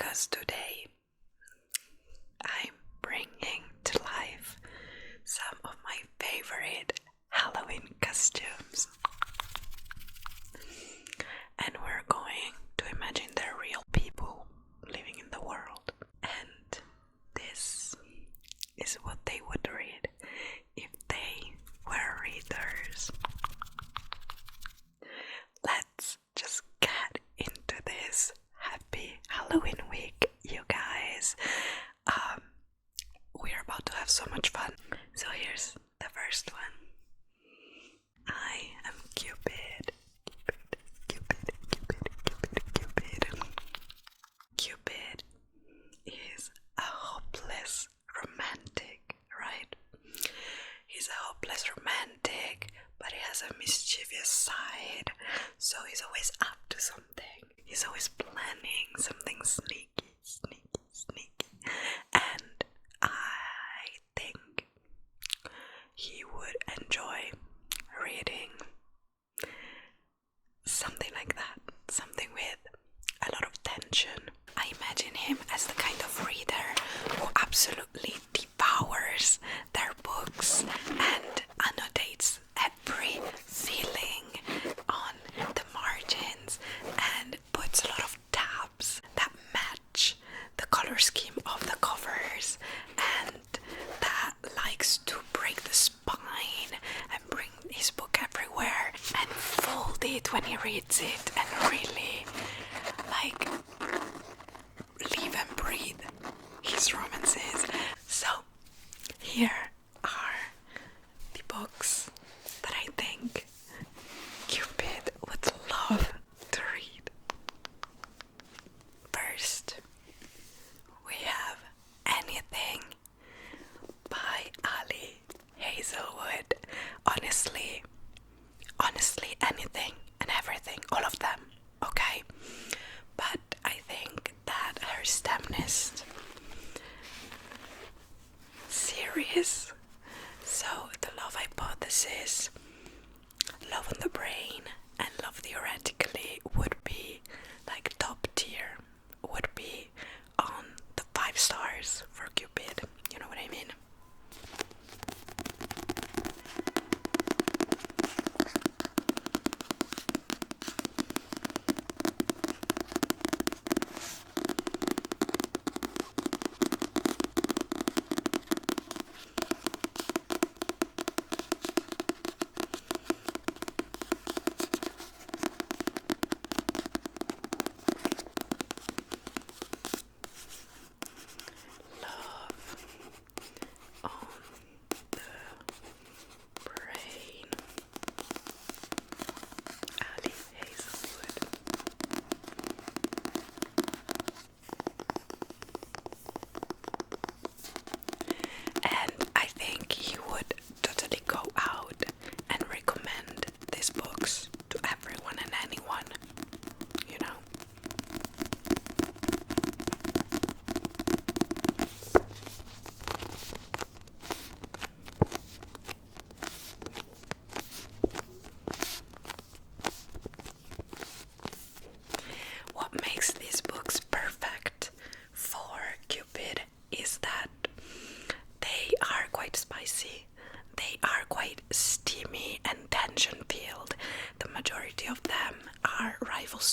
because today I'm bringing to life some of my favorite Halloween costumes. And we're going to imagine they're real people living in the world. And this is what they would read if they were readers. Let's just get into this. Happy Halloween week, you guys. We're about to have so much fun. So here's the first one. I am Cupid. Cupid is a hopeless romantic, right? He's a hopeless romantic, but he has a mischievous side. So he's always up to something. He's always planning something sneaky. And I think he would enjoy reading something like that. Something with a lot of tension. I imagine him as the kind of reader who absolutely devours their books and annotates every feeling on the margins and puts a lot of tabs that match the color scheme of the covers, and that likes to break the spine and bring his book everywhere and fold it when he reads it and really live and breathe his romances. So here are the books that I think Cupid would love to read. First, we have Anything by Ali Hazelwood. Honestly, anything and everything, all of them, okay? But I think that her STEMnist series, so The Love Hypothesis, Love on the Brain, and Love Theoretically would be like top tier, would be on the 5 stars for Cupid, you know what I mean?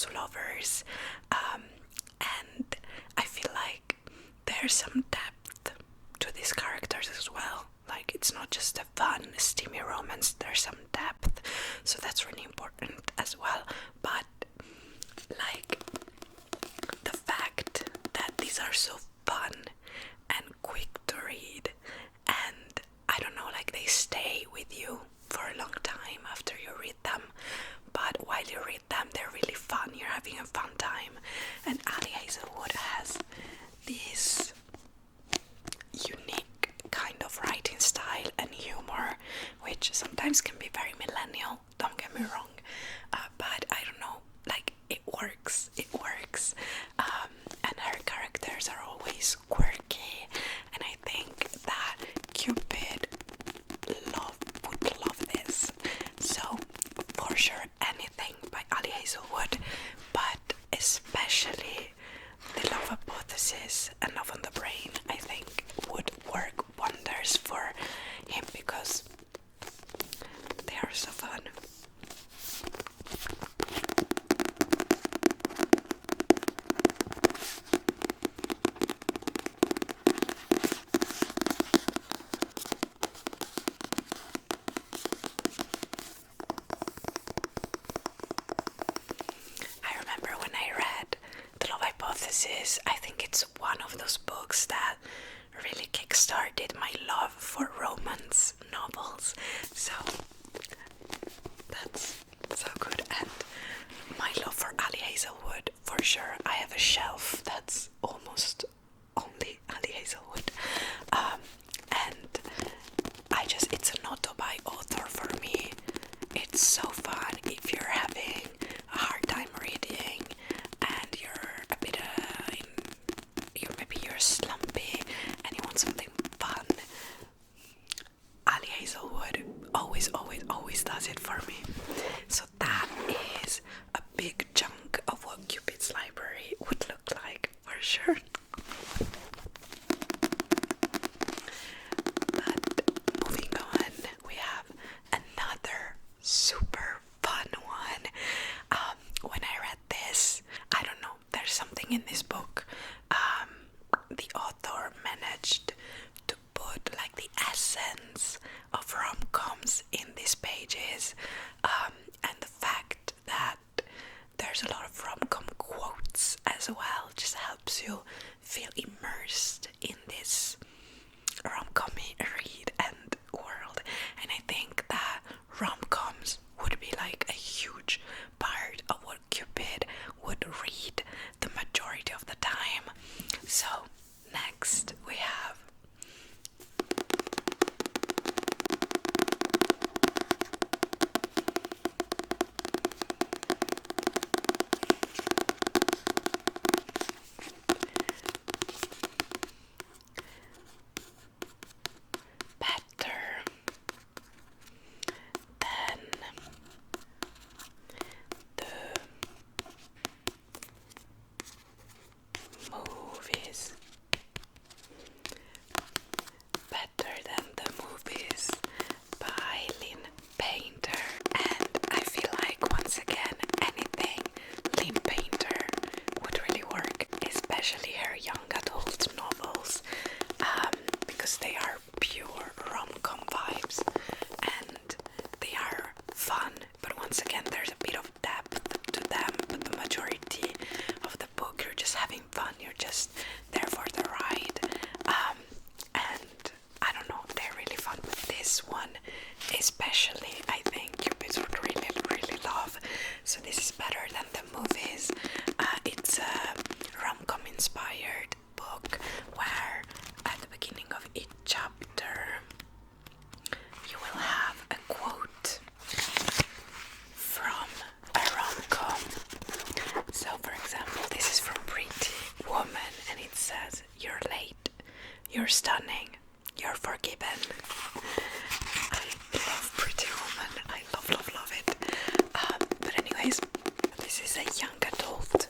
To lovers, and I feel like there's some depth to these characters as well. Like, it's not just a fun, steamy romance, there's some depth, so that's really important as well. But like, the fact that these are so fun and quick to read, and I don't know, like, they stay with you for a long time after you read them. But while you read them, they're really fun. You're having a fun time. And Ali Hazelwood has this unique kind of writing style and humor, which sometimes can be very millennial, don't get me wrong. But I don't know, like, it works. And her characters are always Hypothesis and Love on the Brain, I think, would work wonders for him because they are so fun. I remember when I read The Love Hypothesis, I think it's one of those books that really kickstarted my love for romance novels. So that's so good. And my love for Ali Hazelwood, for sure. I have a shelf that's almost only Ali Hazelwood. And it's an auto-buy author for me. It's so fun if you're having a hard time reading and you're a bit you're slumpy and you want something fun. Ali Hazelwood always does it for me. So that is a big chunk of what Cupid's library would look like, for sure. But moving on, we have another super fun one. When I read this, I don't know, there's something in this book. The author managed to put like the essence of rom-coms in these pages, and the fact that there's a lot of rom-com quotes as well just helps you feel immersed in this rom-com read and world. And I think that rom-coms would be like a huge part of what Cupid would read the majority of the time. So next we have Better Than the Movies. Better Than the Movies by Lynn Painter. And I feel like once again anything Lynn Painter would really work, especially her young adult novels, because they are pure rom-com vibes and they are fun, but once again there's a bit of depth to them, but the majority of the book you're just having fun, you're just there for the ride. And I don't know, they're really fun, but this one especially I think Cupids would really love. So this is Better Than the Movies. It's a rom-com inspired book where at the beginning of each chapter you will have a quote from a rom-com. So for example, this is from Pretty Woman and it says, "You're late, you're stunning, you're forgiven." I love Pretty Woman. I love it. But anyways, this is a young adult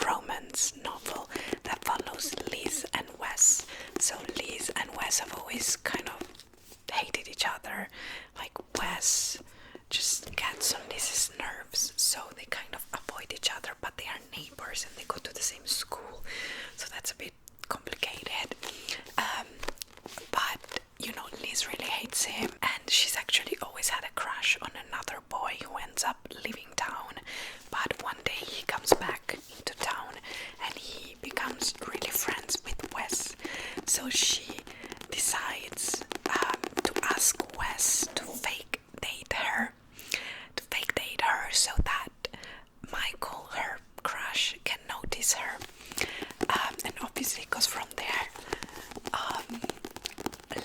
romance novel that follows Liz and Wes. So Liz and Wes have always kind of hated each other. Like Wes just gets on Liz's nerves, so they kind of avoid each other, but they are neighbors and they go to the same school. So that's a bit complicated. But you know, Liz really hates him and she's actually always had a crush on another boy who ends up leaving town. But one day he comes back into town and he becomes really friends with Wes. So she decides to ask Wes to fake date her so that Michael, her crush, can notice her. And obviously goes from there.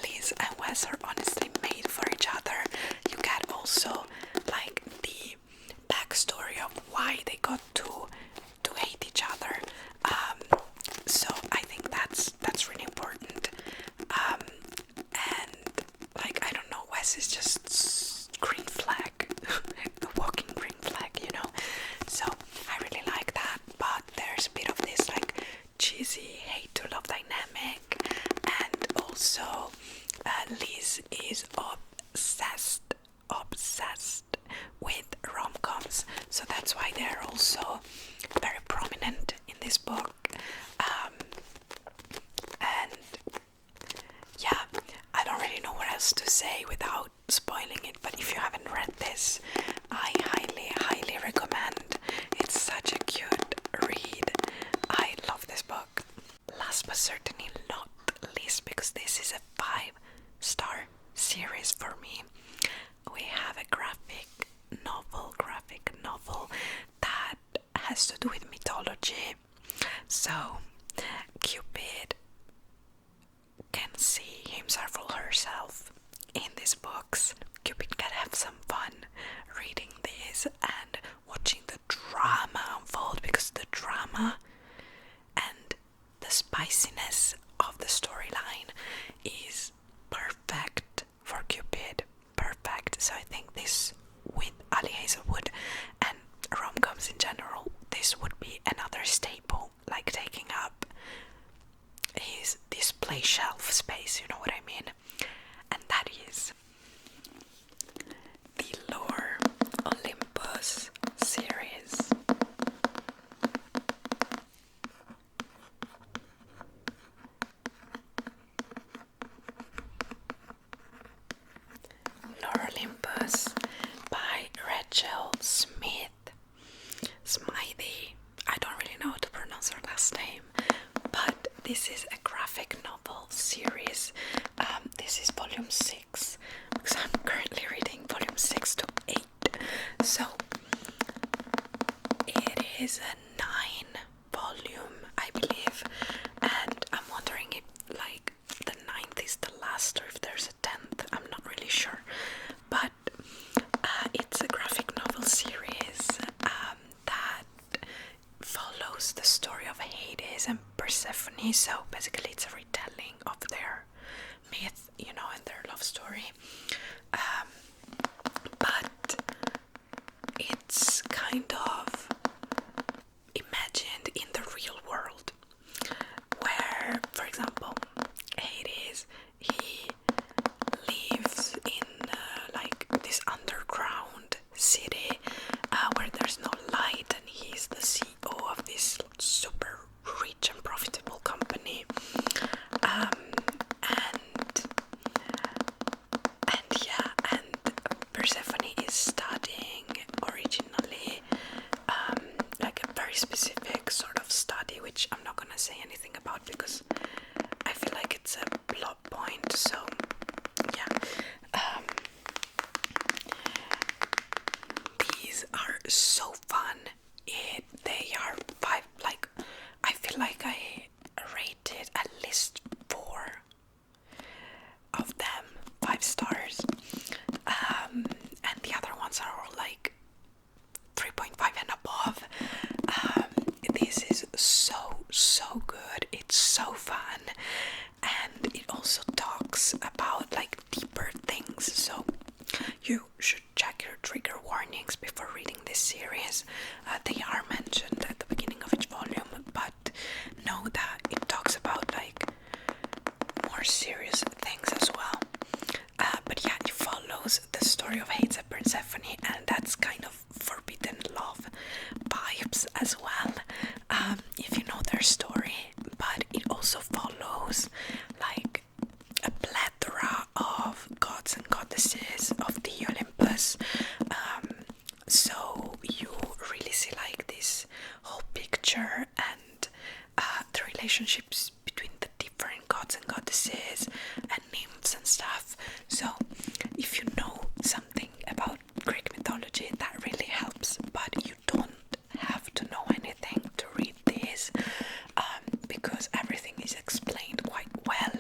Liz and Wes are honestly made for each other. You get also like the backstory of why they got to hate each other. So I think that's really important. And like I don't know, Wes is just green flag, a walking green flag, you know. So I really like that. But there's a bit of this like cheesy hate to say without spoiling it, but if you haven't read this, I highly recommend. It's such a cute read. I love this book. Last but certainly not least, because this is a 5-star series for me, we have a graphic novel that has to do with mythology. So Cupid can see himself or herself in these books. Cupid can have some fun reading this and watching the drama unfold, because the drama and the spiciness of the storyline is perfect for Cupid. Perfect. So I think this, with Ali Hazelwood and rom-coms in general, this would be another staple, like taking up his display shelf space, you know what I mean? And that is the Lore Olympus series. Lore Olympus by Rachel Smythe. I don't really know how to pronounce her last name, but this is a graphic novel series. This is volume 6, because I'm currently reading volume 6 to 8. So it is a 9-volume, I believe, and I'm wondering if like the 9th is the last, or if there's a 10th. I'm not really sure, but it's a graphic novel series that follows the story of Hades and Persephone. So basically it's a retelling of their myth, you know, and their love story. But it's kind of imagined in the real world, where, for example, Hades, he lives in like this underground city where there's no light, and he's the CEO of this super rich and profitable company. And Persephone is studying originally like a very specific sort of study, which I'm not gonna say anything about because I feel like it's a plot point. So yeah, these are so fun. They are 5. Like, I feel like I rated at least 4 of them 5 stars, and the other ones are all like 3.5 and above. This is so good. It's so fun, and it also talks about like deeper things. So you should check your trigger warnings before reading this series. They are mentioned at the beginning of each volume, but know that it talks about like more serious things as well. But yeah, it follows the story of Hades and Persephone, and that's kind of forbidden love vibes as well, if you know their story. But it also follows like a plethora of gods and goddesses of the Olympus. So you really see like this whole picture and the relationships between the different gods and goddesses and nymphs and stuff. So if you know something about Greek mythology, that really helps, but you don't have to know anything to read this, because everything is explained quite well.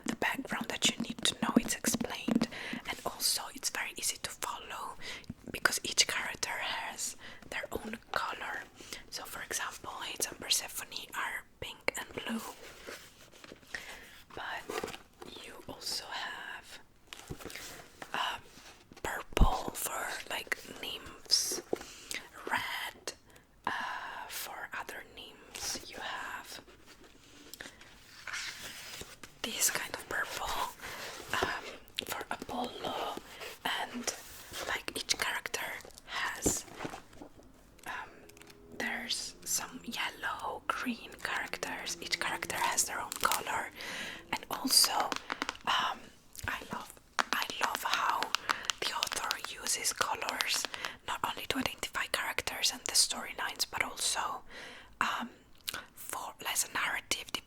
The background that you need to know, it's explained, and also it's very easy to follow because each character has their own color. So for example, Hades and Persephone are pink and blue, but you also have purple for like nymphs, red for other nymphs. You have this kind of purple for Apollo, and like each character has there's some yellow, green characters. Each character has their own color, and also I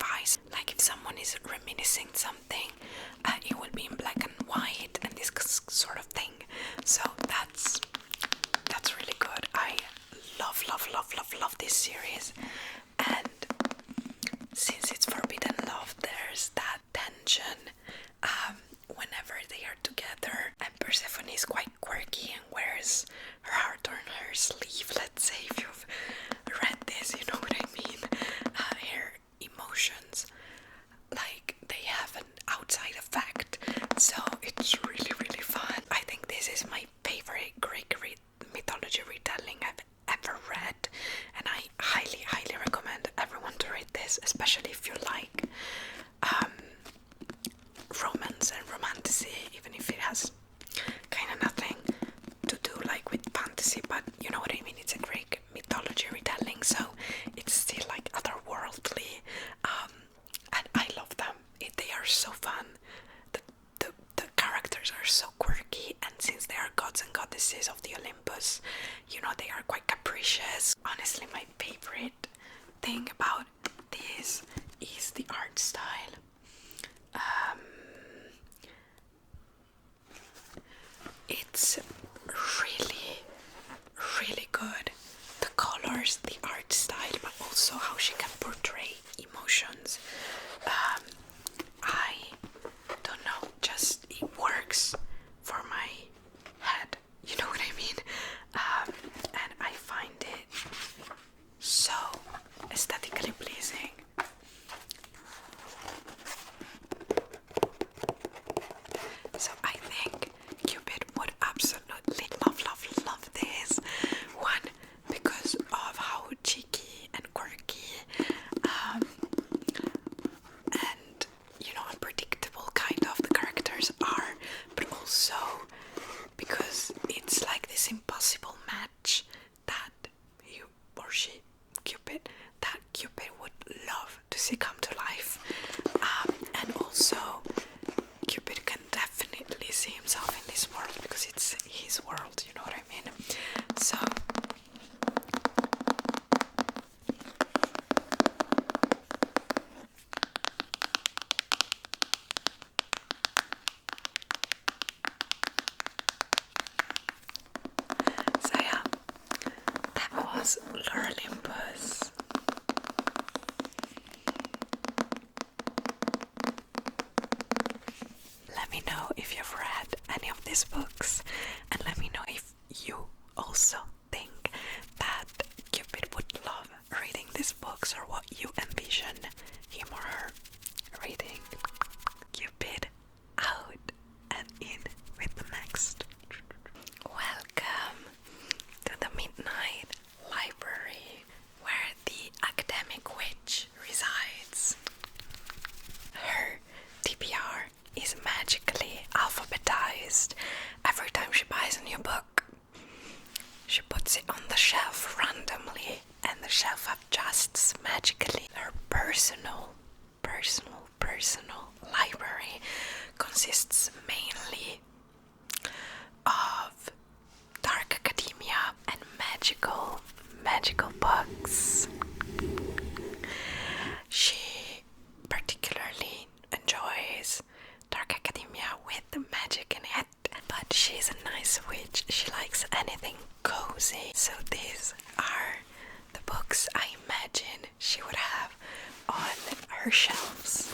advice. Like if someone is reminiscing something, it will be in black and white and this sort of thing. So that's really good. I love this series. And since it's forbidden love, there's that tension whenever they are together. And Persephone is quite quirky and wears her heart on her sleeve. Let's say if you've read this, you know what I mean. Her emotions, like, they have an outside effect. So it's really fun. I think this is my favorite Greek mythology retelling I've ever read, and I highly recommend everyone to read this, especially if you like romance and romantasy, even if it has kind of nothing to do like with fantasy, but you know what I mean. It's a Greek mythology retelling, so it's still like otherworldly, and I love them. They are so fun. The characters are so quirky, and since they are gods and goddesses of the Olympus, you know, they are quite capricious. Honestly, my favorite thing about this is the art style. It's really good. The colors, the art style, but also how she can portray emotions. I don't know, just it works for my head, you know what I mean? And I find it so aesthetically pleasing. So I think Cupid would absolutely love this one because of how cheeky and quirky and, you know, unpredictable kind of the characters are, but also because it's like this impossible match that you or she, Cupid, that Cupid would love to see come to life. And also Cupid can definitely see himself in this world because it's his world, you know what I mean? So yeah, that was Laurafasolocontact. Let me know if you've read any of these books, and let me know if you also think that Cupid would love reading these books, or what you envision him or her reading. Cupid out and in with the next. Welcome to the Midnight Library, where the academic witch resides. Her TBR is magically alphabetized. Every time she buys a new book, she puts it on the shelf randomly, and the shelf adjusts magically. Her personal library consists mainly of dark academia and magical books. She particularly enjoys dark academia with the magic in it, but she's a nice witch. She likes anything cozy. So these are the books I imagine she would have on her shelves.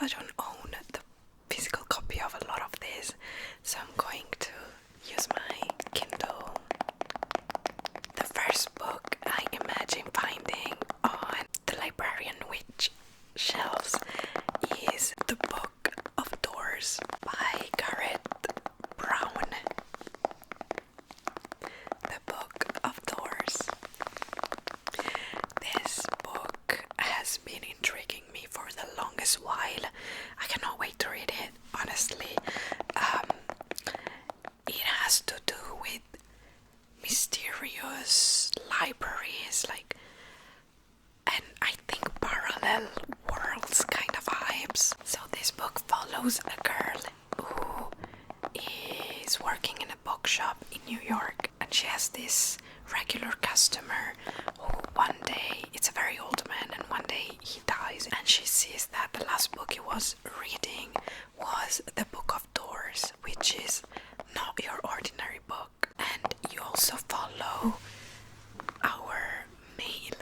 I don't own the physical copy of a lot of these, so I'm going to use my Kindle. The first book I imagine finding on the librarian witch shelves is The Book of Doors by Garrett Brown. bookshop in New York, and she has this regular customer who one day, it's a very old man, and one day he dies, and she sees that the last book he was reading was the Book of Doors, which is not your ordinary book. And you also follow our main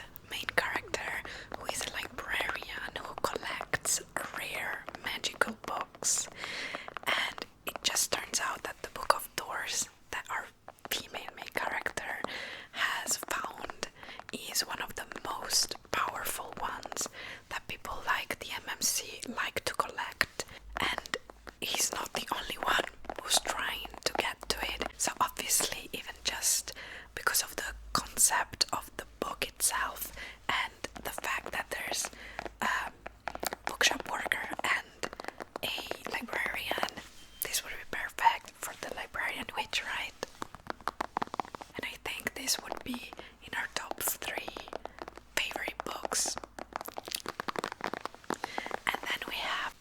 character, who is a librarian who collects rare magical books. And it just turns out that the Book of Doors that our female main character has found is one of the most powerful ones that people like the MMC like to collect. And he's not the only one who's trying to get to it. So obviously, even just because of the concept of the book itself and the fact that there's a bookshop worker and a librarian, this would be perfect for the librarian witch, right? And I think this would be in our top 3 favorite books. And then we have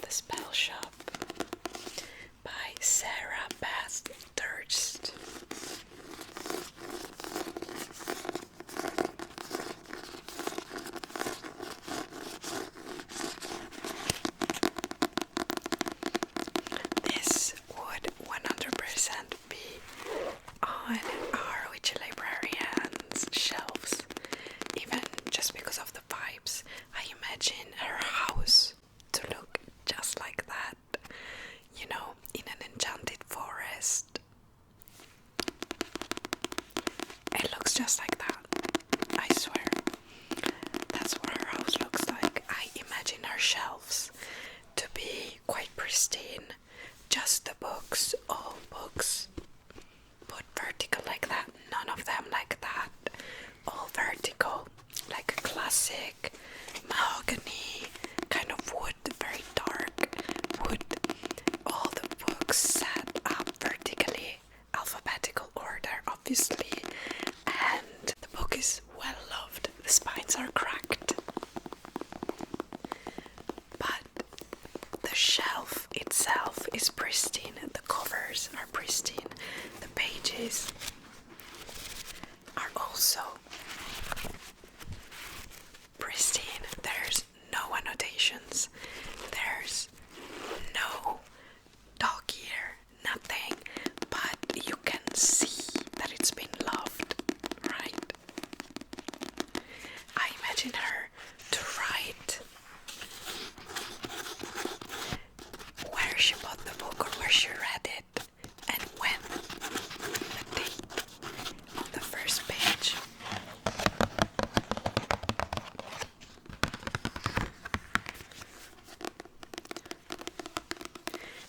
Spell Shop by Sarah Bathurst. This would 100% be on our witchy librarian's shelves, even just because of the vibes. I imagine her house to look just like that, you know, in an enchanted forest. It looks just like that, I swear. That's what her house looks like. I imagine her shelves to be quite pristine, just the books, all books put vertical like that, none of them like that, all vertical, like a classic mahogany kind of wood, very dark wood. All the books set up vertically, alphabetical order obviously, and the book is well loved. The spines are cracked, but the shelf itself is pristine, the covers are pristine, the pages are also pristine. There's no annotations, there's no dog ear, nothing, but you can see that it's been loved, right? I imagine her to write where she bought the book or where she read it and when, the date on the first page.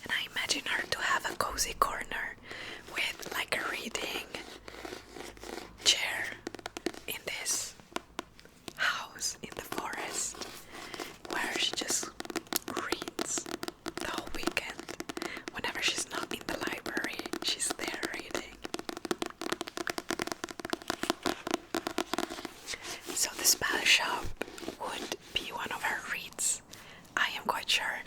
And I imagine her to have a cozy corner with like a reading chair in this house in the forest where she just reads the whole weekend. Whenever she's not in the library, she's there reading. So the spell shop would be one of her reads, I am quite sure,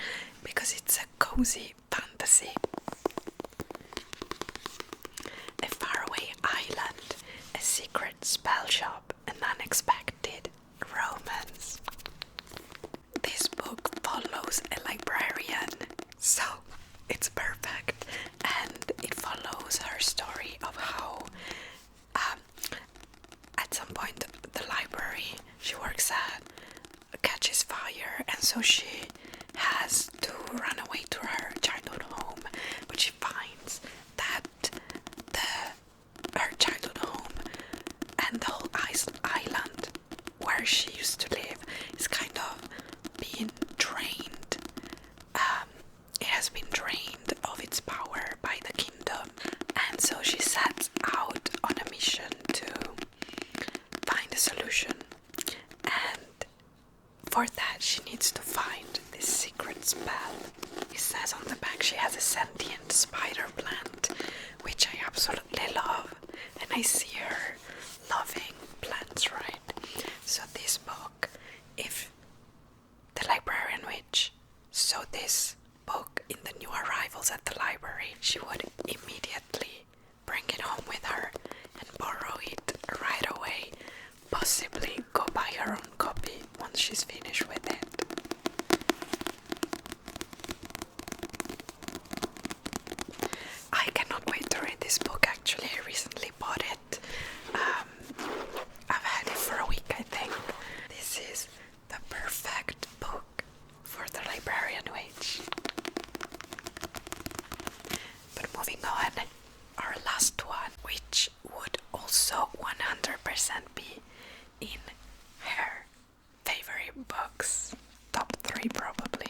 because it's a cozy fantasy. A faraway island, a secret spell shop, an unexpected romance. This book follows a librarian, so it's perfect, and it follows her story of how at some point the library she works at catches fire, and so she has to run away to her childhood home, but she finds that her childhood home and the whole island well. It says on the back she has a sentient spider plant, which I absolutely love, and I see her loving plants, right? So this book, if the librarian witch saw this book in the new arrivals at the library, she would immediately bring it home with her and borrow it right away, possibly go buy her own copy once she's finished with it. I cannot wait to read this book. Actually, I recently bought it. I've had it for a week, I think. This is the perfect book for the librarian witch. But moving on, our last one, which would also 100% be in her favorite books, top 3 probably.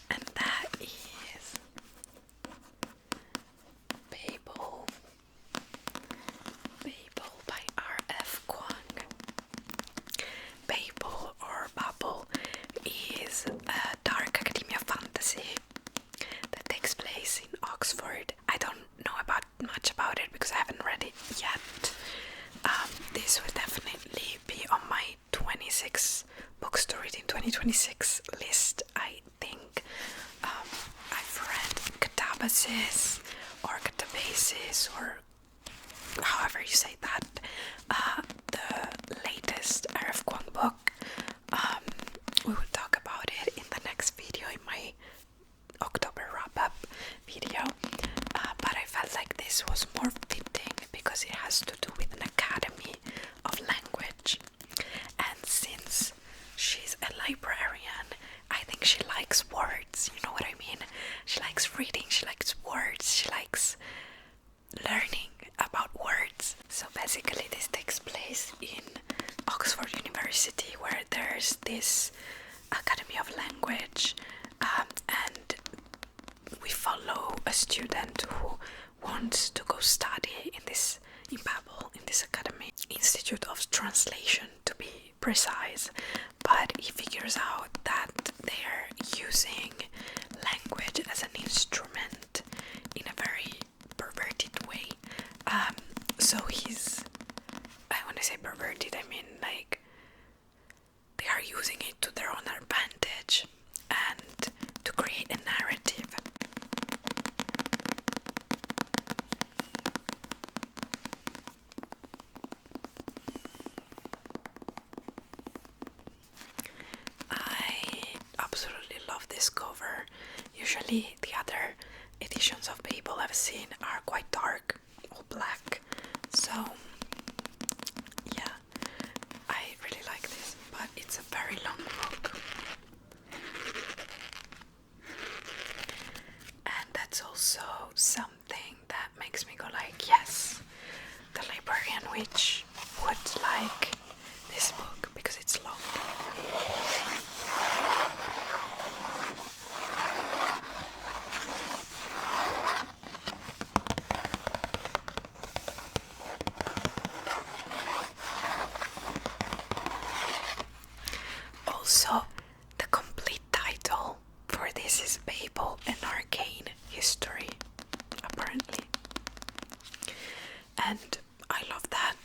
And that is Babel by R.F. Kuang. Babel or Babel is a dark academia fantasy that takes place in Oxford. I don't know much about it because I haven't read it yet. This will definitely be on my 26 books to read in 2026 list, I think. I've read Catabasis or Catabasis, or however you say that, the latest R.F. Kuang book. We will talk about it in the next video, in my October wrap-up video, but I felt like this was more fitting because it has to do with an academy of language, and since she's a librarian, I think she likes words, you know what I mean? She likes reading, she likes words, she likes learning about words. So basically this takes place in Oxford University, where there's this Academy of Language, and we follow a student who wants to go study in Babel, in this academy, Institute of Translation to be precise, but he figures out that they're using language as an instrument in a very perverted way. So I want to say perverted, I mean like they are using it to their own advantage and to create a narrative. I absolutely love this cover. Usually the other editions of Babel I've seen are quite dark, all black, so yeah, I really like this, but it's a very long book. And that's also something that makes me go like, yes, the librarian witch would like this book because it's long. Also, the complete title for this is Babel, an Arcane History, apparently. And I love that.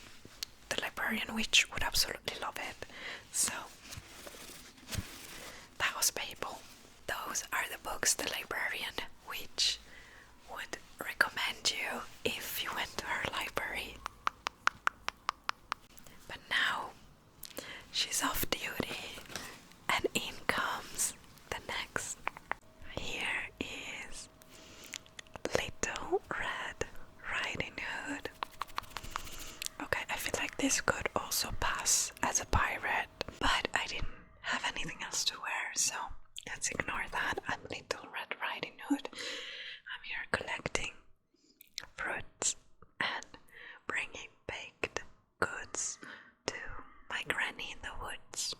The librarian witch would absolutely love it. So, that was Babel. Those are the books the librarian witch would recommend you if you went to her library. But now, she's off duty, and in comes the next. Here is Little Red Riding Hood. Okay, I feel like this could also pass as a pirate, but I didn't have anything else to wear, so let's ignore that. I'm Little Red Riding Hood. I'm here collecting fruits and bringing baked goods to my granny in the woods.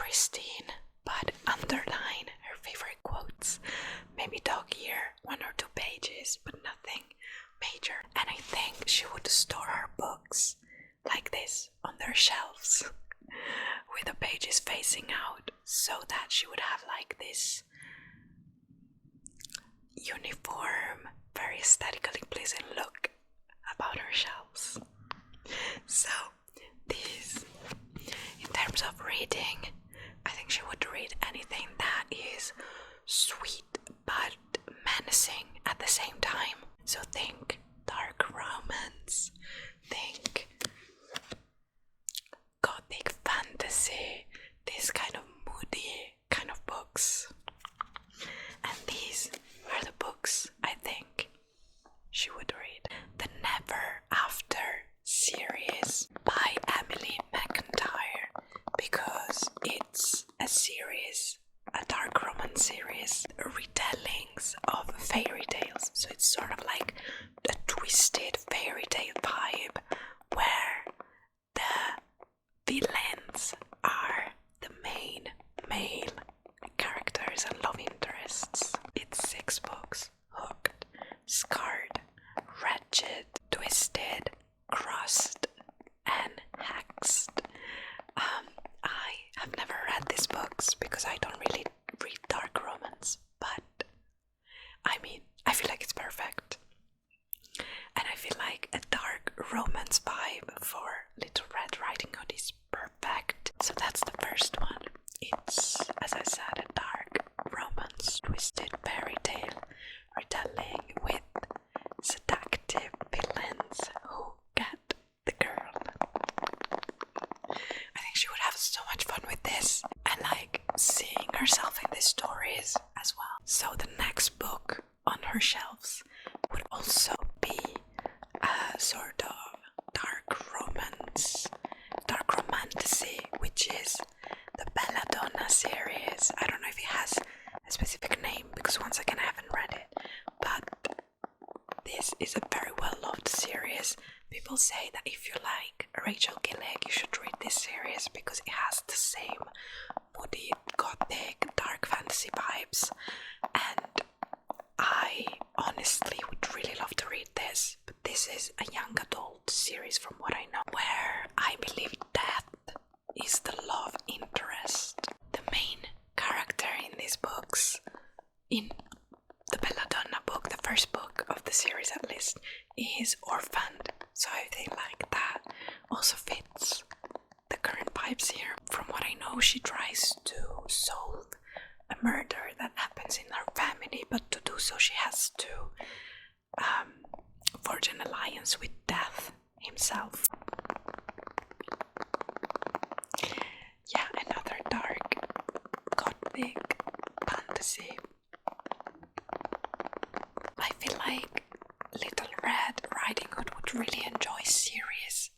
pristine, but underline her favorite quotes. Maybe dog ear, 1 or 2 pages, but nothing major. And I think she would store her books like this on their shelves with the pages facing out, so that she would have like this uniform, very aesthetically pleasing look about her shelves. So this, in terms of reading, I think she would read anything that is sweet but menacing at the same time. So think dark romance, think gothic fantasy, this kind of moody kind of books. And these are the books I think she would read. The Never After series by Emily McIntyre, because it's a series, a dark romance series, retellings of fairy tales. So it's sort of like a twisted fairy tale vibe where the villains are the main male characters and love interests. It's 6 books: Hooked, Scarred, Wretched, Twisted, Crossed, and Hexed. I have never read these books because I don't really read dark romance, but I mean, I feel like it's perfect. And I feel like a dark romance vibe for Little Red Riding Hood is perfect. So that's the first one. It's, as I said, a dark romance, twisted fairy tale retelling with seductive villains who get the girl. I think she would have so much fun with this, and like seeing herself in these stories as well. So the next book on her shelves would also be a sort of dark romance, dark romantasy, which is the Belladonna series. I don't know if it has a specific name because once again I haven't read it, but this is a very well loved series. People say that if you like Rachel Gillick, you should read this series because it has the same moody, gothic, dark fantasy vibes, and I honestly would really love to read this. But this is a young adult series from what I know, where I believe death is the love interest. The main character in these books, in the Belladonna book, the first book of the series at least, is orphaned. So I think like that also fits the current vibes here. From what I know, she tries to solve a murder that happens in her family, but to do so she has to forge an alliance with Death himself. Yeah, another dark, gothic fantasy. I feel like Little Red Riding Hood would really enjoy series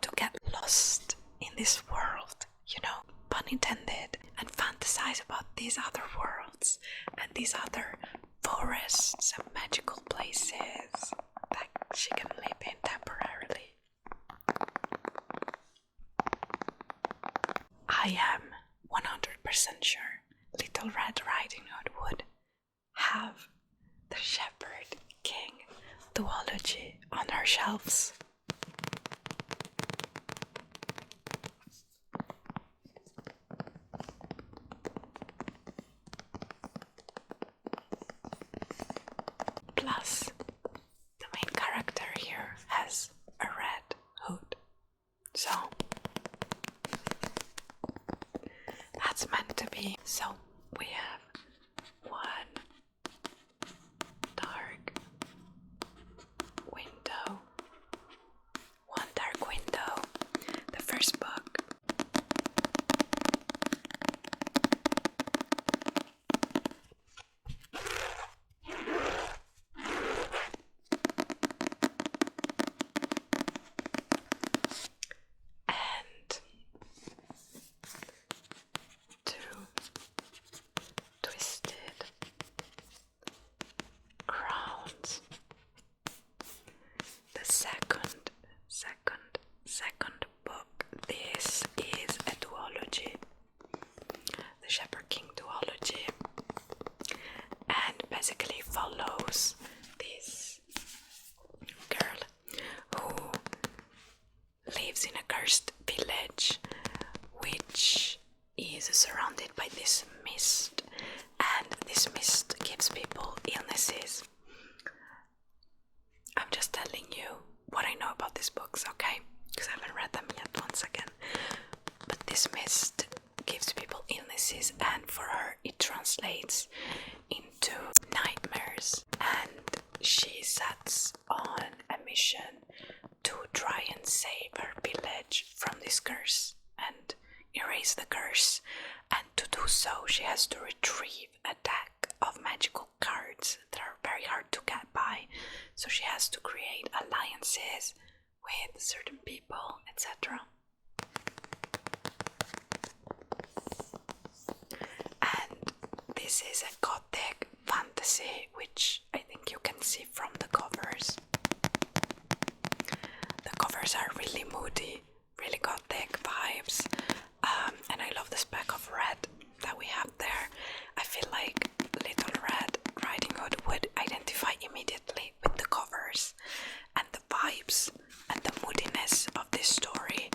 to get lost in this world, you know, pun intended, and fantasize about these other worlds and these other forests and magical places that she can live in temporarily. I am 100% sure Little Red Riding Hood would have the Shepherd King duology on her shelves. Plus, the main character here has a red hood, so that's meant to be. So we have one dark window, the first book. surrounded by this mist, and this mist gives people illnesses. I'm just telling you what I know about these books, okay? Because I haven't read them yet, once again. But this mist gives people illnesses, and for her it translates into nightmares, and she sets on a mission to try and save her village from this curse and erase the curse. And to do so, she has to retrieve a deck of magical cards that are very hard to get by. So she has to create alliances with certain people, etc. And this is a gothic fantasy, which I think you can see from the covers. The covers are really moody, really gothic vibes, and I love the speck of red that we have there. I feel like Little Red Riding Hood would identify immediately with the covers and the vibes and the moodiness of this story,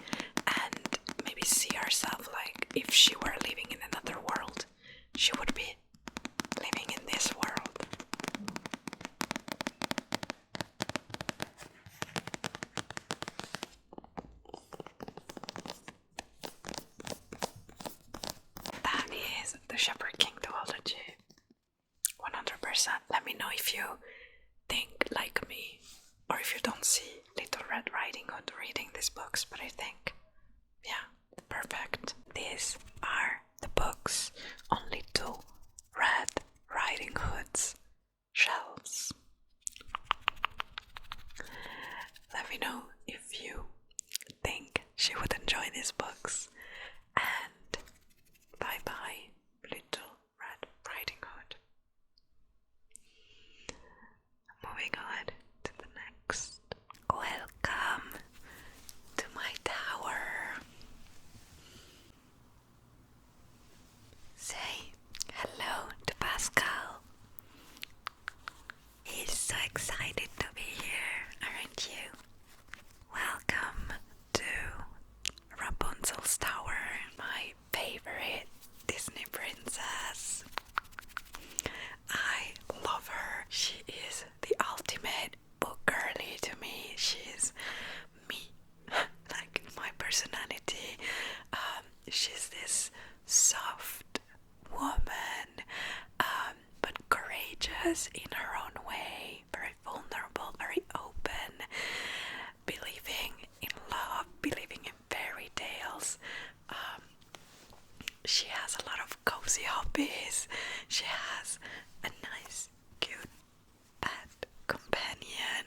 and maybe see herself like if she were living in another world, she would be living in this world. That is the Shepherd King duology. 100%. Let me know if you think like me, or if you don't see Little Red Riding Hood reading these books, but I think, yeah, perfect. These are the books on Little Red Riding Hood's shelves. Let me know if you think she would enjoy these books, and bye bye, Little Red Riding Hood. Moving on to the next. Welcome to my tower. Say hello to Pascal. He's so excited to be here, aren't you? Welcome to Rapunzel's tower, my favorite Disney princess. I love her. She is the ultimate book girly to me. She's me, like my personality. She's this soft woman, but courageous in her own way, very vulnerable, very open, believing in love, believing in fairy tales. She has a lot of cozy hobbies. She has a nice, cute pet companion,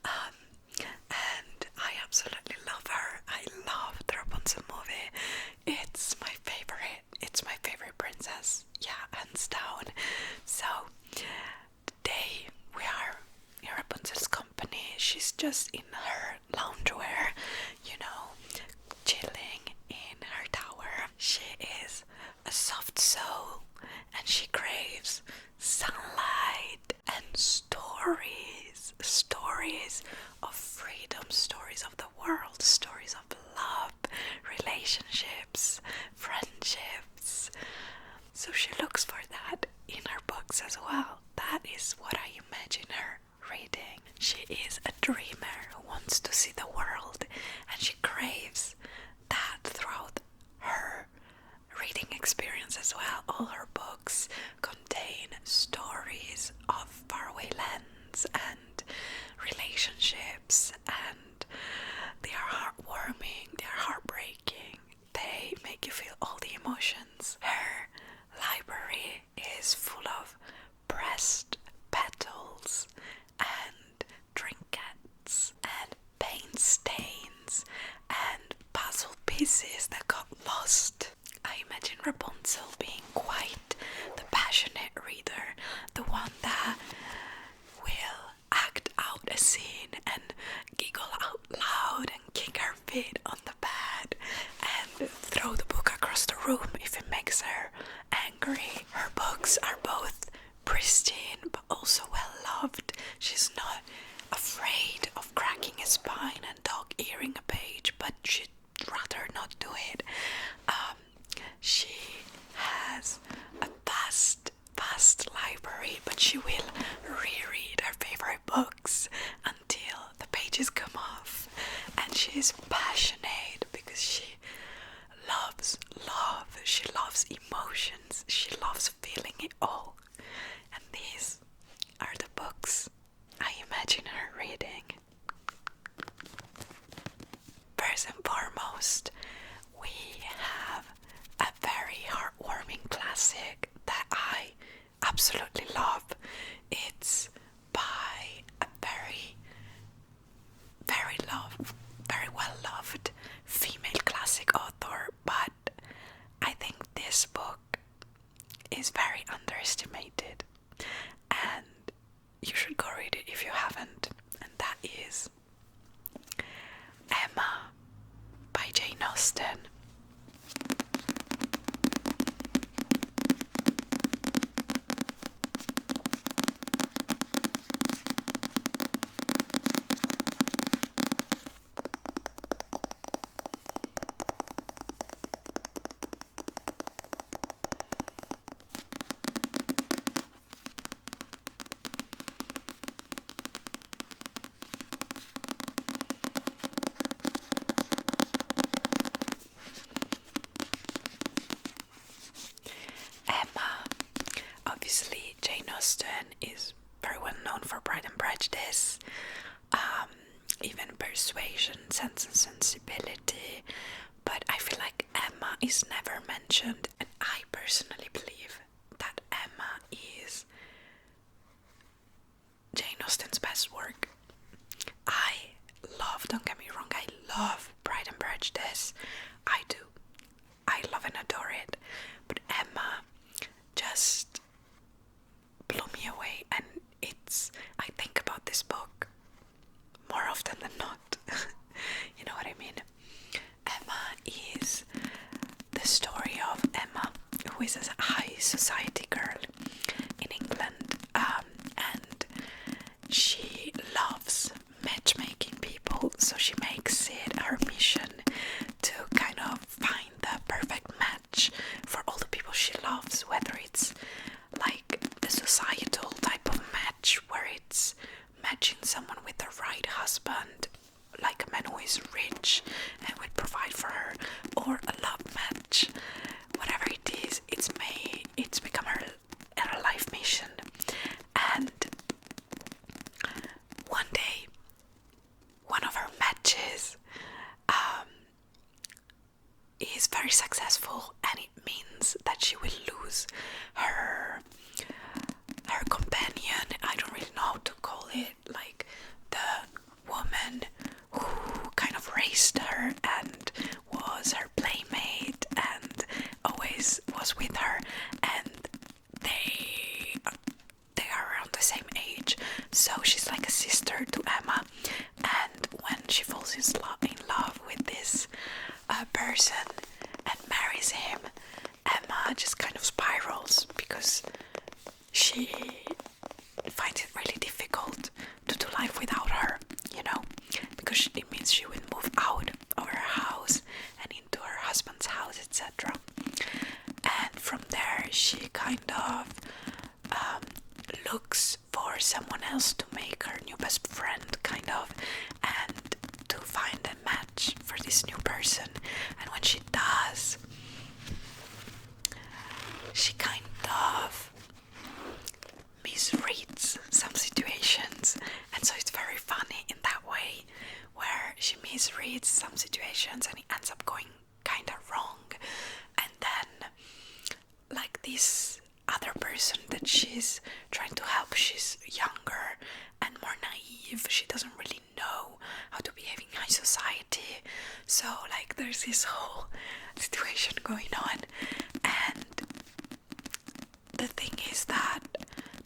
and I absolutely love her. I love the Rapunzel movie. It's my favorite. It's my favorite princess. Yeah, hands down. So today we are in Rapunzel's company. She's just in her loungewear, you know, chilling in her tower. She is a soft soul, and she craves sunlight and stories. Stories of freedom, stories of the world, stories of love, relationships, friendships. So she looks for that in her books as well. That is what I imagine her reading. She is a dreamer who wants to see the world, and she craves that throughout her reading experience as well. All her books contain stories of faraway lands and relationships, and they are heartwarming, they are heartbreaking, they make you feel all the emotions. Her library is full of pressed petals and trinkets and paint stains and puzzle pieces that got lost. I imagine Rapunzel being quite the passionate reader, the one that will act out a scene and giggle out loud and kick her feet on the bed and throw the book across the room if it makes her angry. Her books are both pristine but also well loved. She's not afraid of cracking a spine and dog-earing a page, but she'd rather not do it. She has emotions. She loves feeling it all. And these are the books I imagine her reading. First and foremost, we have a very heartwarming classic that I absolutely love. It's by a very well loved female classic author, but I think this book is very underestimated and you should go read it if you haven't, and that is Emma by Jane Austen. Obviously, Jane Austen is very well known for Pride and Prejudice, even Persuasion, Sense and Sensibility, but I feel like Emma is never mentioned, and I personally believe that Emma is Jane Austen's best work. Don't get me wrong, I love Pride and Prejudice. I do. I love and adore it, but Emma just blew me away, and I think about this book more often than not. You know what I mean? Emma is the story of Emma, who is a high society girl in England, and she loves matchmaking people, so she makes it her mission to kind of find the perfect match for all the people she loves, whether it's like the societal type of match where it's matching someone with the right husband, like a man who is rich and would provide for her, or a love match. Whatever it is, it's become her life mission. And one day, one of her matches is very successful, and it means that she will lose her companion. I don't really know how to call it, like the woman who kind of raised her and was her playmate and always was with her, and they are around the same age, so she's like a sister to Emma. And when she falls in love with this person and marries him, Emma just kind of spirals because she finds it really difficult to do life without her, you know, because it means she will move out of her house and into her husband's house, etc. And from there she kind of looks for someone else to make her new best friend, kind of, and to find a match for this new person. And when she does, she kind of misreads some situations, and so it's very funny in that way, where she misreads some situations and it ends up going kind of wrong, and then like this other person that she's trying to help, she's younger and more naive, she doesn't really know how to behave in high society, so like there's this whole situation going on. And the thing is that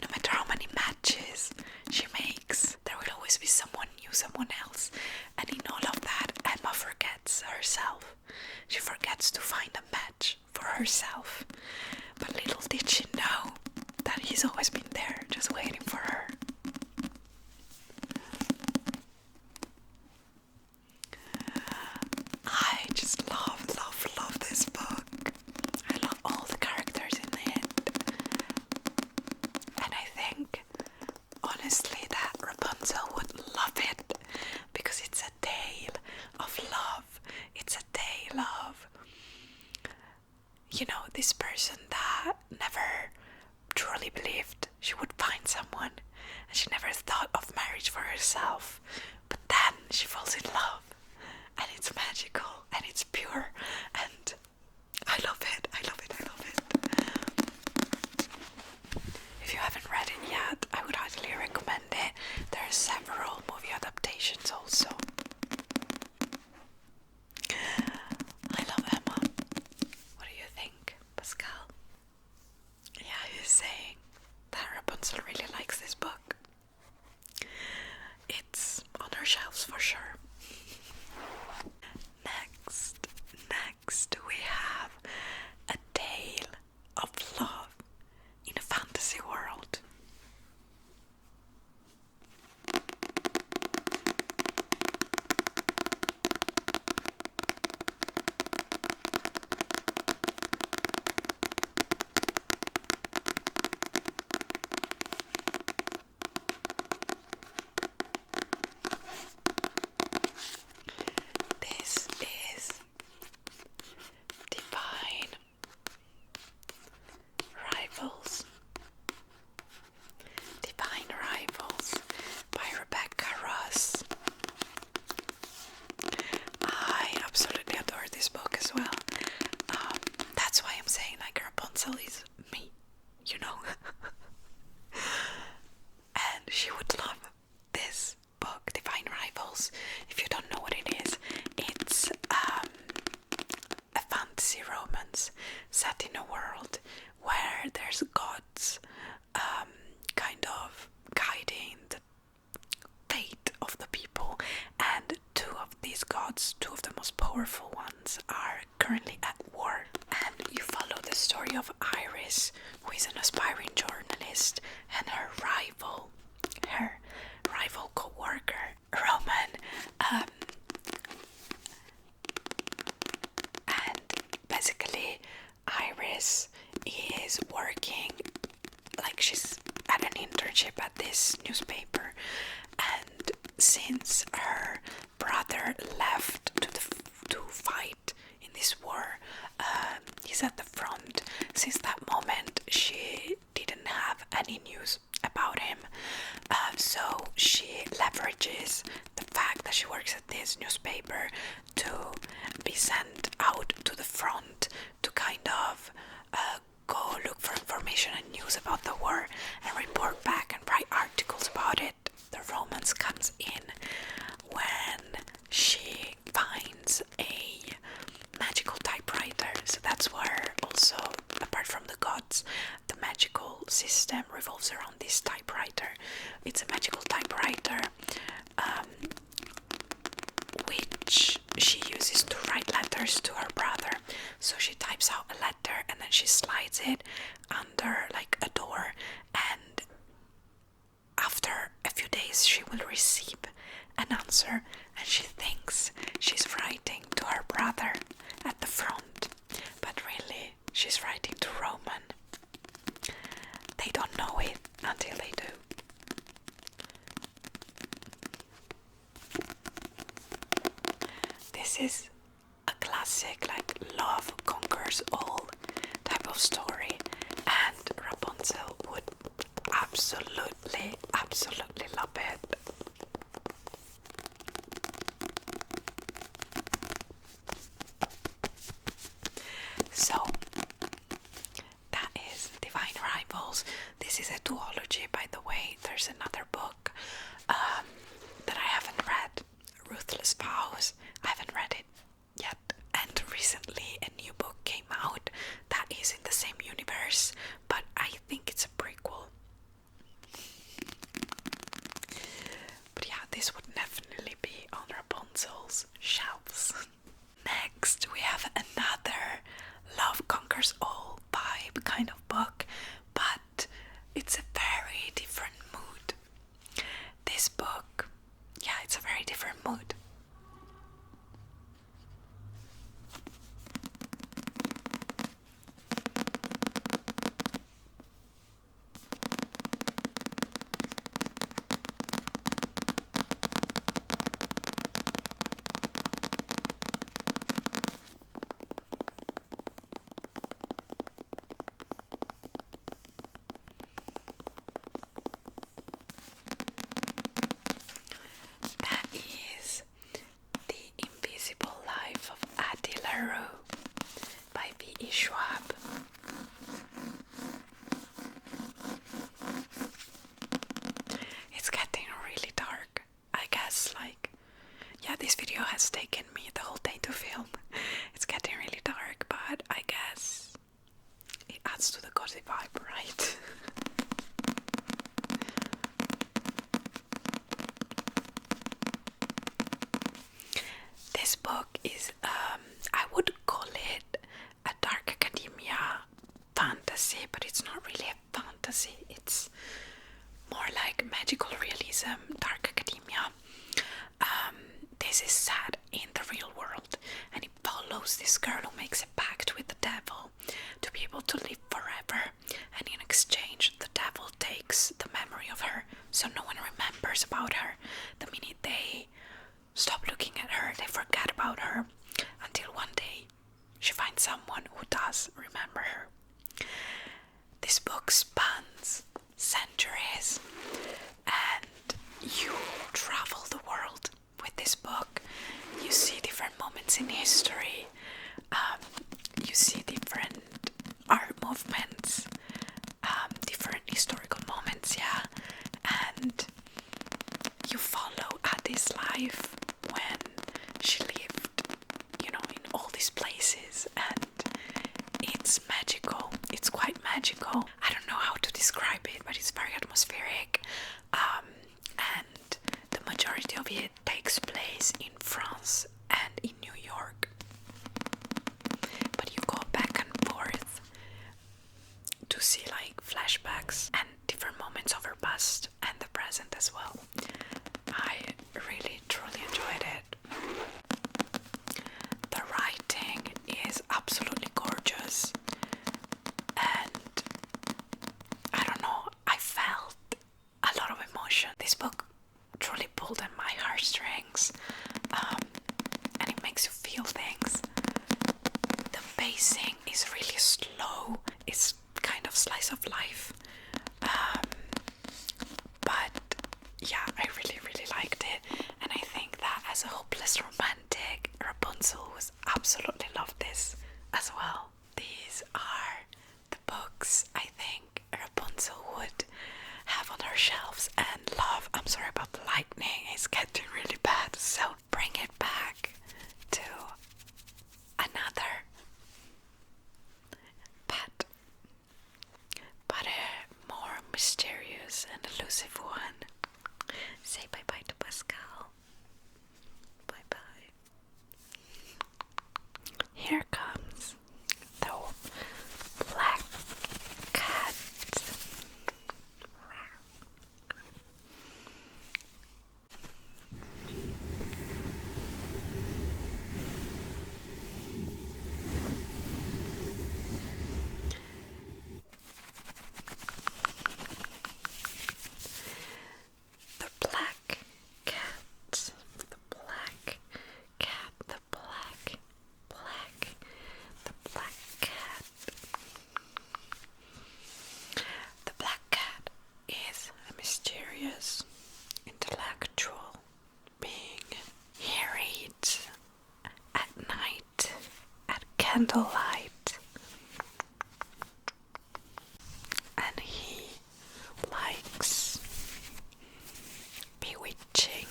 no matter how many matches she makes, there will always be someone new, someone else, and in all of that, Emma forgets herself. She forgets to find a match for herself, but little did she know that he's always been there, just waiting for her. I just love this book. I love all the characters in it, and I think honestly that Rapunzel would love it, because it's a tale of love. It's a tale of, this person that never truly believed she would find someone, and she never thought of marriage for herself, but then she falls in love, and it's magical, and it's pure, and I love it, I love it, I love it. If you haven't read it yet, I would highly recommend it. There are several movie adaptations also. I love Emma. What do you think, Pascal? Yeah, he's saying that Rapunzel really likes this book. It's on her shelves for sure. Next we have A Tale of Love in a Fantasy World. This is Divine Rivals. Divine Rivals by Rebecca Ross. I absolutely adore this book as well. That's why I'm saying like Rapunzel is me, you know. And she would love this book, Divine Rivals. If you don't know what it is, it's a fantasy romance set in a world where there's gods kind of guiding the fate of the people, and two of these gods, two of the most powerful ones, are currently at war. And you follow the story of Iris, who is an aspiring journalist, and her rival co-worker, Roman. And basically Iris is working, like she's at an internship at this newspaper, and since her brother left to fight in this war, he's at the front. Since that moment she didn't have any news about him, so she leverages the fact that she works at this newspaper to be sent out to the front to kind of go look for information and news about the war and report back and write articles about it. The romance comes in when she finds a magical typewriter. So that's where also, apart from the gods, the magical system revolves around this typewriter. It's a magical typewriter which she uses to write letters to her brother. So she types out a letter and then she slides it under like a door, and after a few days she will receive an answer, and she thinks she's writing to her brother at the front, but really she's writing to Roman. They don't know it until they do. This is a classic, like love conquers all type of story, and Rapunzel would absolutely love it. So that is Divine Rivals. This is a duology, by the way. There's another book that I haven't read, Ruthless Vows. I haven't read it yet. And recently a new book came out that is in the same universe, but I think it's a prequel. But yeah, this would definitely be on Rapunzel's shelves. Next, we have another Love Conquers All vibe kind of book, but it's a very different mood. This book, yeah, it's a very different mood. Schwab. It's getting really dark. I guess, like, yeah, this video has taken me the whole day to film. It's getting really dark, but I guess it adds to the cozy vibe, right? This book is, I would call it a dark academia fantasy, but it's not really a fantasy. It's more like magical realism, dark academia. This is set in the real world, and it follows this girl who makes a pact with the devil to be able to live forever, and in exchange the devil takes the memory of her, so no one remembers about her. The minute they stop looking at her, they forget about her, until one day she finds someone who does remember her. This book spans centuries, and you travel the world with this book. You see different moments in history, you see different art movements, different historical moments, yeah, and you follow Addie's life when she lived, you know, in all these places, and it's magical. It's quite magical. I don't know how to describe it, but it's very atmospheric, and the majority of it takes place in France and in New York, but you go back and forth to see like flashbacks and different moments of her past and the present as well. I really truly enjoyed it. The writing is absolutely gorgeous, and I don't know, I felt a lot of emotion. This book truly pulled at my heartstrings, and it makes you feel things. The pacing is really slow. It's kind of slice of life, but yeah, I really liked it, and I think that as a hopeless romantic, Rapunzel would absolutely love this as well. These are the books I think Rapunzel would have on her shelves and love. I'm sorry about the lightning, it's getting really bad, so bring it back to another pet, but a more mysterious and elusive one. Say bye-bye to Pascal. Bye-bye. Here comes the black cat. The black cat, the black cat, the black cat. The black cat is a mysterious intellectual being. He reads at night, at candlelight, and he likes bewitching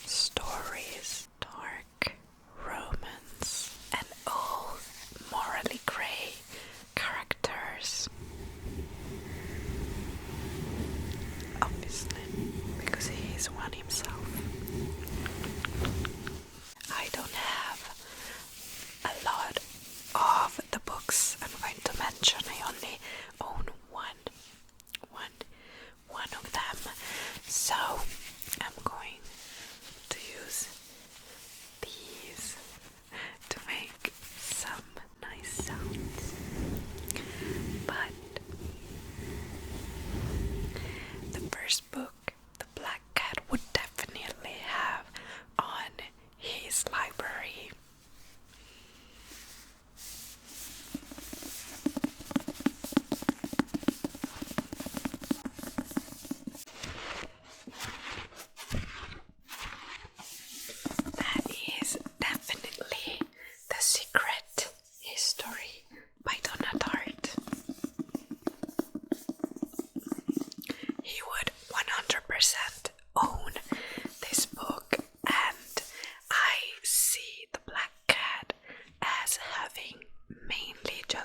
stories, dark romance, and old morally grey characters. Obviously, because he is one himself. I don't have a lot of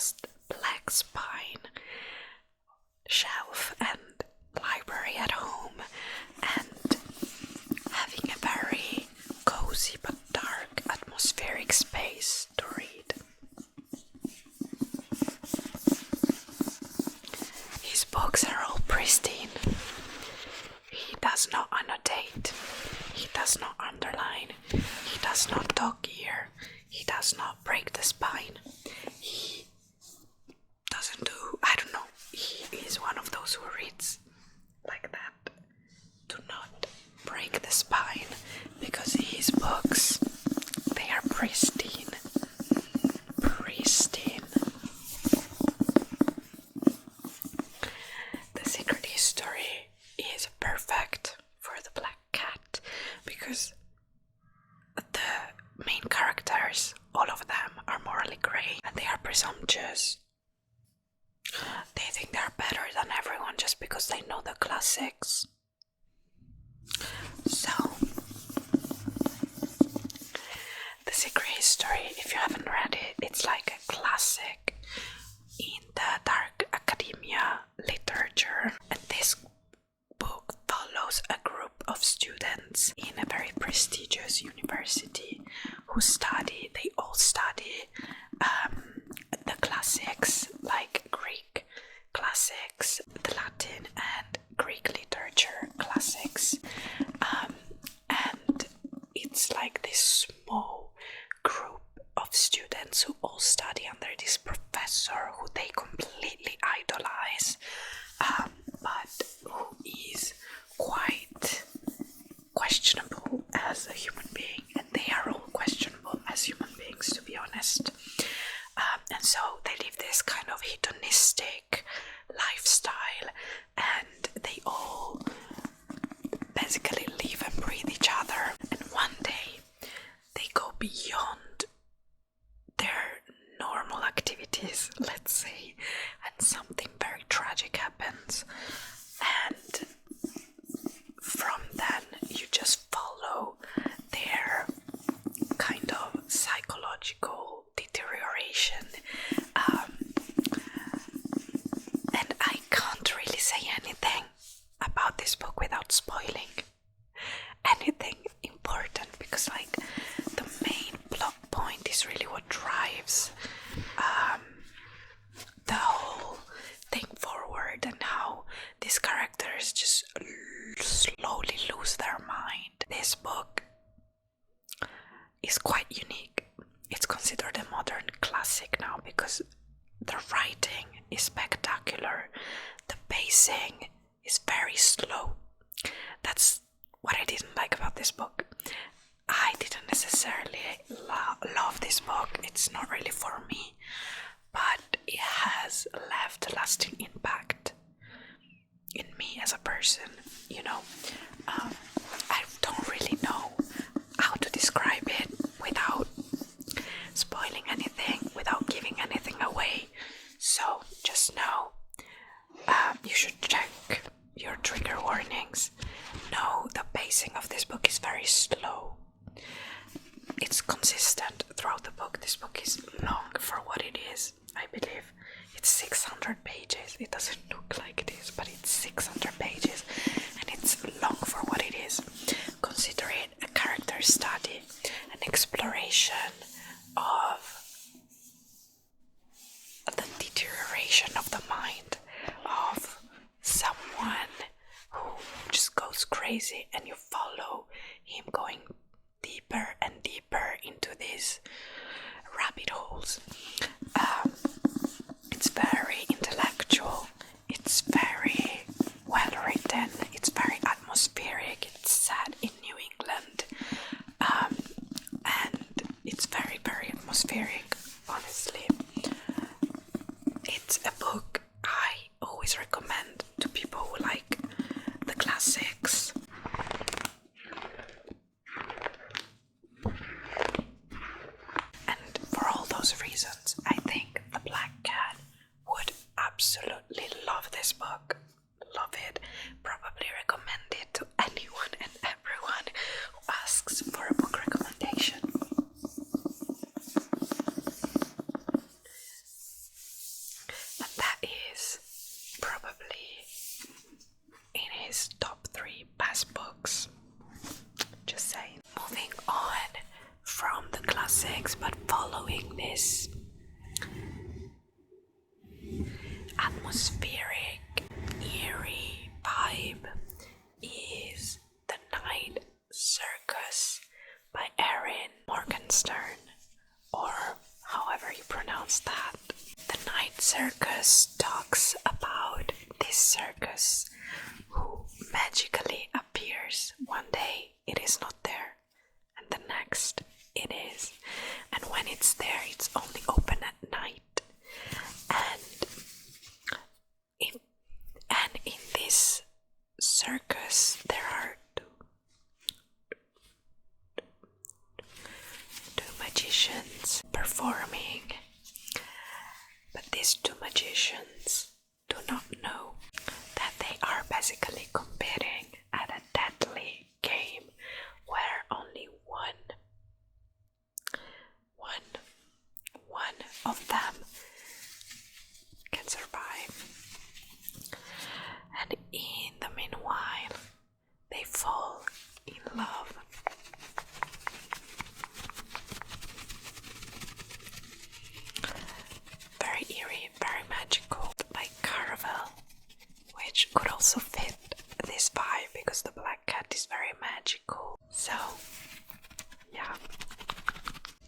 just black spine shelf and library at home, and having a very cozy but dark atmospheric space to read. His books are all pristine. He does not annotate, he does not underline, he does not dog ear, he does not break the spine, he doesn't do, I don't know, he is one of those who reads like that. Do not break the spine, because his books, they are pristine. Pristine. The Secret History is perfect for the black cat, because the main characters, all of them, are morally grey and they are presumptuous. They think they're better than everyone just because they know the classics. So, The Secret History, if you haven't read it, it's like a classic in the dark academia literature. And this book follows a group of students in a very prestigious university who study, they all study the classics, like Greek classics, the Latin and Greek literature classics, and it's like this small group of students who all study under this professor who they completely idolize, but who is quite questionable as a human being, and they are all questionable as human beings, to be honest. And so they live this kind of hedonistic lifestyle, and they all basically live and breathe each other. And one day they go beyond their normal activities, let's say, and something very tragic happens. And from then you just follow their kind of psychological deterioration, and I can't really say anything about this book without spoiling anything important, because like the main plot point is really what drives the whole thing forward, and how these characters just slowly lose their mind. This book is quite unique. It's considered a modern classic now because the writing is spectacular, the pacing is very slow. That's what I didn't like about this book. I didn't necessarily love this book, it's not really for me, but it has left a lasting impact in me as a person, you know. I don't really know how to describe it without spoiling anything, without giving anything away. So just know, you should check your trigger warnings. No, the pacing of this book is very slow. It's consistent throughout the book. This book is long for what it is, I believe. It's 600 pages. It doesn't look like it is, but it's 600 pages, and it's long for what it is. Consider it a character study, an exploration of the deterioration of the mind of someone who just goes crazy, and you follow him going deeper and deeper into these rabbit holes. It's very intellectual, it's very well written, it's very atmospheric, it's set in New England, and it's very, very atmospheric, honestly. It's a book I always recommend to people who like the classics. books. Just saying. Moving on from the classics, but following this atmospheric, eerie vibe, is The Night Circus by Erin Morgenstern, or however you pronounce that. The Night Circus talks about this circus who magically appears. One day it is not there, and the next it is. And when it's there, it's only open at night. And in this circus there are two magicians performing, but these two magicians do not know that they are basically competing at a deadly game where only one of them can survive. And in the meanwhile, they fall in love. Very eerie, very magical, like Caravel, which could also fit this vibe because the black cat is very magical. So, yeah.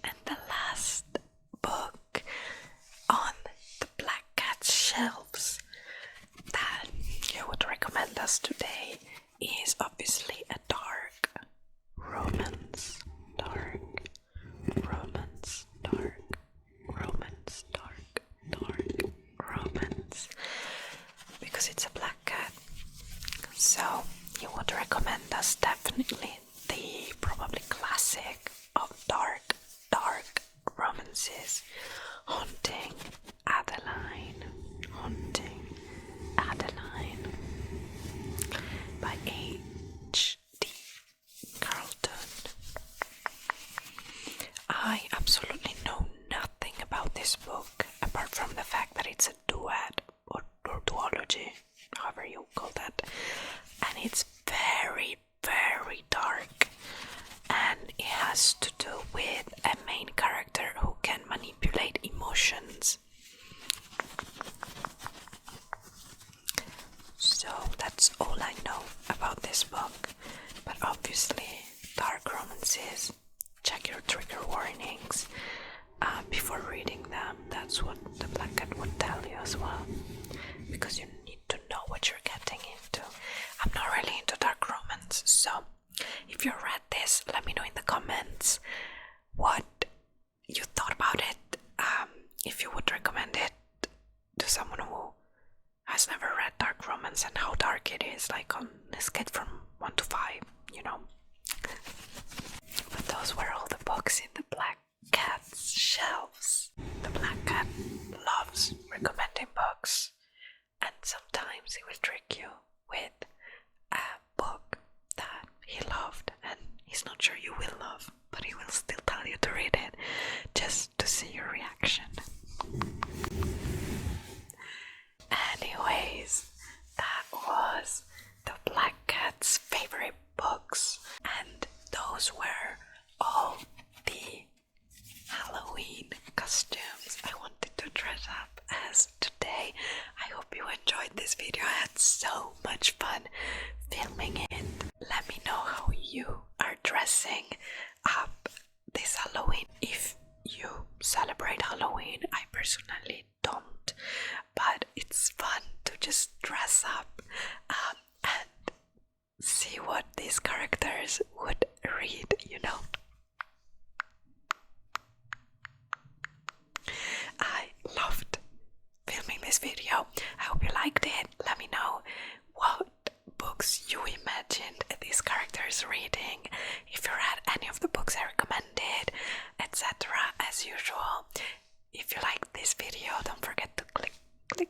And the last book on the black cat's shelves that you would recommend us today is obviously a dark romance. Dark romance. Dark romance. Dark romance. Because it's a black cat. So you would recommend us definitely the probably classic of dark romances, Haunting Adeline. Haunting Adeline by H.D. Carlton. I absolutely know nothing about this book apart from the fact that it's a duet or duology, however you call that, and it's very, very dark, and it has to do with a main character who can manipulate emotions. So that's all I know about this book, but obviously dark romances, check your trigger warnings before reading them. That's what the black cat would tell you as well, because you need to know what you're getting into. I'm not really into dark romance, so if you read this, let me know in the comments what you thought about it, if you would recommend it to someone who has never read dark romance and how dark it is, like on a scale from 1 to 5, you know. But those were all the books in the black cat's shelves. The black cat loves recommending books, and sometimes he will trick you with a book that he loved and he's not sure you will love, but he will still tell you to read it just to see your reaction. Anyways, that was the black cat's favorite books, and those were all the Halloween costumes I wanted to dress up as today. I hope you enjoyed this video. I had so much fun filming it. Let me know how you are dressing up this Halloween. If you celebrate Halloween, I personally don't, but it's fun to just dress up and see what these characters would read, you know. I loved filming this video. I hope you liked it. Let me know what books you imagined these characters reading, if you read any of the books I recommended, etc. As usual, if you liked this video, don't forget to click the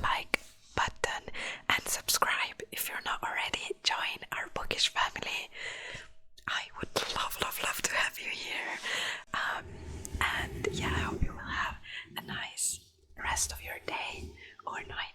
like button and subscribe if you're not already. Join our Bookish family. I would love to have you here. And yeah, I hope you will have a nice rest of your day or night.